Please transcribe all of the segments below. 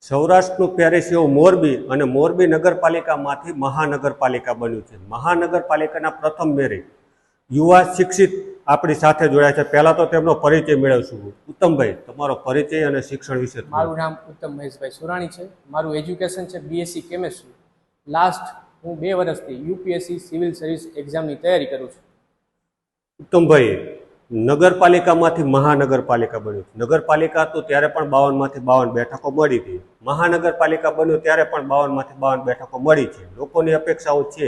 સૌરાષ્ટ્રનું Paris એવું મોરબી અને મોરબી નગરપાલિકામાંથી મહાનગરપાલિકા બન્યું છે. મહાનગરપાલિકાના પ્રથમ મેયર યુવા શિક્ષિત આપણી સાથે જોડાયા છે. પહેલા તો તેમનો પરિચય મેળવશું. ઉત્તમભાઈ, તમારો પરિચય અને શિક્ષણ વિશે. મારું નામ ઉત્તમ મહેશભાઈ સુરાણી છે. મારું એજ્યુકેશન છે બીએસસી કેમેસ્ટ્રી. લાસ્ટ હું 2 વર્ષથી યુપીએસસી સિવિલ સર્વિસ એક્ઝામની તૈયારી કરું છું. ઉત્તમભાઈ, નગરપાલિકામાંથી મહાનગરપાલિકા બન્યું. નગરપાલિકા તો ત્યારે પણ 52 બેઠકો મળી હતી. મહાનગરપાલિકા બન્યું ત્યારે પણ 52 બેઠકો મળી છે. લોકોની અપેક્ષાઓ છે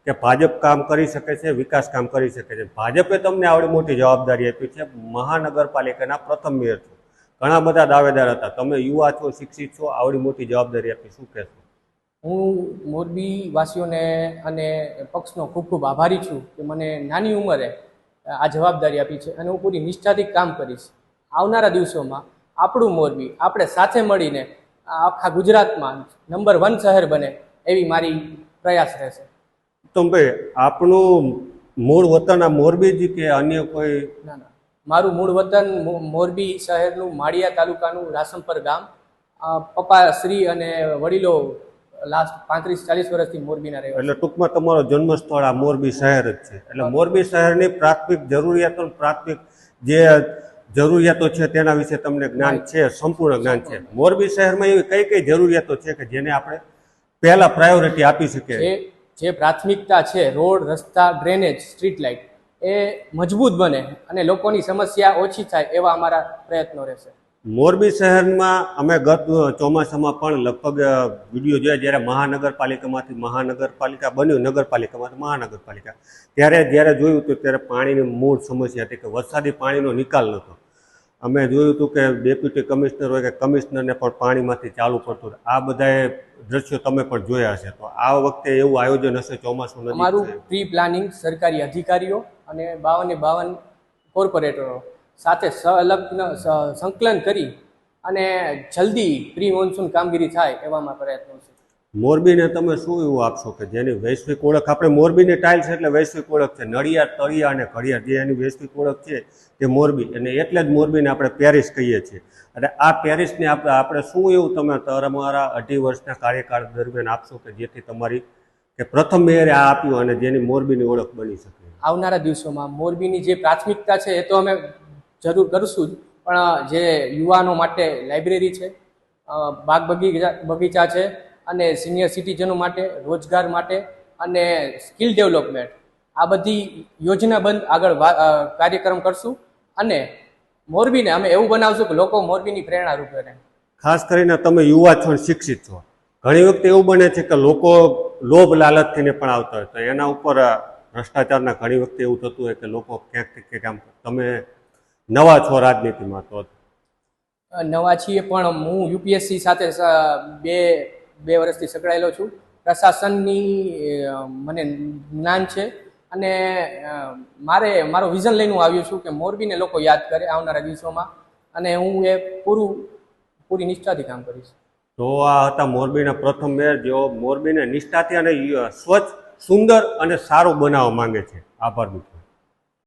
કે ભાજપ કામ કરી શકે છે, વિકાસ કામ કરી શકે છે. ભાજપે તમને આવડી મોટી જવાબદારી આપી છે. મહાનગરપાલિકાના પ્રથમ મેયર છો. ઘણા બધા દાવેદાર હતા. તમે યુવા છો, શિક્ષિત છો, આવડી મોટી જવાબદારી આપી, શું કહેશો? હું મોરબી વાસીઓને અને પક્ષનો ખૂબ ખૂબ આભારી છું કે મને નાની ઉંમરે આ જવાબદારી આપી છે અને હું પૂરી નિષ્ઠાથી કામ કરીશ. આવનારા દિવસોમાં આપણું મોરબી આપણે સાથે મળીને આખા ગુજરાતમાં નંબર 1 શહેર બને એવી મારી પ્રયાસ રહેશે. ઉત્તમભાઈ, આપણું મૂળ વતન આ મોરબી જ કે અન્ય કોઈ? ના, મારું મૂળ વતન મોરબી શહેરનું માળિયા તાલુકાનું રાસમપર ગામ. પપ્પા શ્રી અને વડીલો લાસ્ટ 35-40 વર્ષથી મોરબીના રહે. એટલે ટૂંકમાં તમારો જન્મસ્થળ આ મોરબી શહેર જ છે. એટલે મોરબી શહેરની પ્રાથમિક જરૂરિયાતો, પ્રાથમિક જે જરૂરિયાતો છે તેના વિશે તમને જ્ઞાન છે, સંપૂર્ણ જ્ઞાન છે. મોરબી શહેરમાં એવી કઈ કઈ જરૂરિયાતો છે કે જેને આપણે પહેલા પ્રાયોરિટી આપી શકીએ? જે પ્રાથમિકતા છે, રોડ, રસ્તા, ડ્રેનેજ, સ્ટ્રીટ લાઇટ એ મજબૂત બને અને લોકોની સમસ્યા ઓછી થાય એવા અમારા પ્રયત્નો રહેશે. મોરબી શહેરમાં અમે ગત ચોમાસામાં પણ લગભગ વિડીયો જોયા, જ્યારે મહાનગરપાલિકામાંથી મહાનગરપાલિકા બન્યું, નગરપાલિકામાંથી મહાનગરપાલિકા, જ્યારે જોયું હતું ત્યારે પાણીની મૂળ સમસ્યા હતી કે વરસાદી પાણીનો નિકાલ નહોતો. અમે જોયું હતું કે ડેપ્યુટી કમિશનર હોય કે કમિશનરને પણ પાણીમાંથી ચાલુ પડતું. આ બધાએ દ્રશ્યો તમે પણ જોયા હશે. તો આ વખતે એવું આયોજન હશે ચોમાસું નજીક? અમારું પ્રી પ્લાનિંગ સરકારી અધિકારીઓ અને 52 કોર્પોરેટરો સાથે સંકલન કરી અને જલ્દી પ્રી મોન્સૂન કામગીરી થાય એવામાં પ્રયત્નો છે. મોરબીને તમે શું એવું આપશો કે જેની વૈશ્વિક ઓળખ? આપણે મોરબીની ટાઇલ્સ એટલે વૈશ્વિક ઓળખ છે. નડિયાદ, તળિયા અને ઘડિયાળ જે એની વૈશ્વિક ઓળખ છે તે મોરબી, અને એટલે જ મોરબીને આપણે પેરિસ કહીએ છીએ. અને આ પેરિસને આપણે શું એવું તમે તમારા 2.5 વર્ષના કાર્યકાળ દરમિયાન આપશો કે જેથી તમારી કે પ્રથમ મેયરે આ આપ્યું અને જેની મોરબીની ઓળખ બની શકે? આવનારા દિવસોમાં મોરબીની જે પ્રાથમિકતા છે એ તો અમે જરૂર કરશું જ, પણ જે યુવાનો માટે લાઇબ્રેરી છે, બાગ બગીચા છે અને સિનિયર સિટીઝનો માટે રોજગાર માટે અને સ્કિલ ડેવલપમેન્ટ, આ બધી યોજનાબંધ આગળ કાર્યક્રમ કરશું અને મોરબીને અમે એવું બનાવશું કે લોકો મોરબીની પ્રેરણારૂપ રહે. ખાસ કરીને તમે યુવા છો અને શિક્ષિત છો. ઘણી વખતે એવું બને છે કે લોકો લોભ લાલચથીને પણ આવતા હોય, તો એના ઉપર ભ્રષ્ટાચારના ઘણી વખતે એવું થતું હોય કે લોકો ક્યાંક આમ, તમે નવા છો રાજનીતિમાં તો? નવા છીએ પણ હું યુપીએસસી સાથે બે વર્ષથી સંકળાયેલો છું. પ્રશાસનની મને જ્ઞાન છે અને મારો વિઝન લઈને હું આવ્યો છું કે મોરબીને લોકો યાદ કરે આવનારા દિવસોમાં, અને હું એ પૂરી નિષ્ઠાથી કામ કરીશ. તો આ હતા મોરબીના પ્રથમ મેયર, જેઓ મોરબીને નિષ્ઠાથી અને સ્વચ્છ, સુંદર અને સારું બનાવવા માંગે છે. આભાર મિત્રો.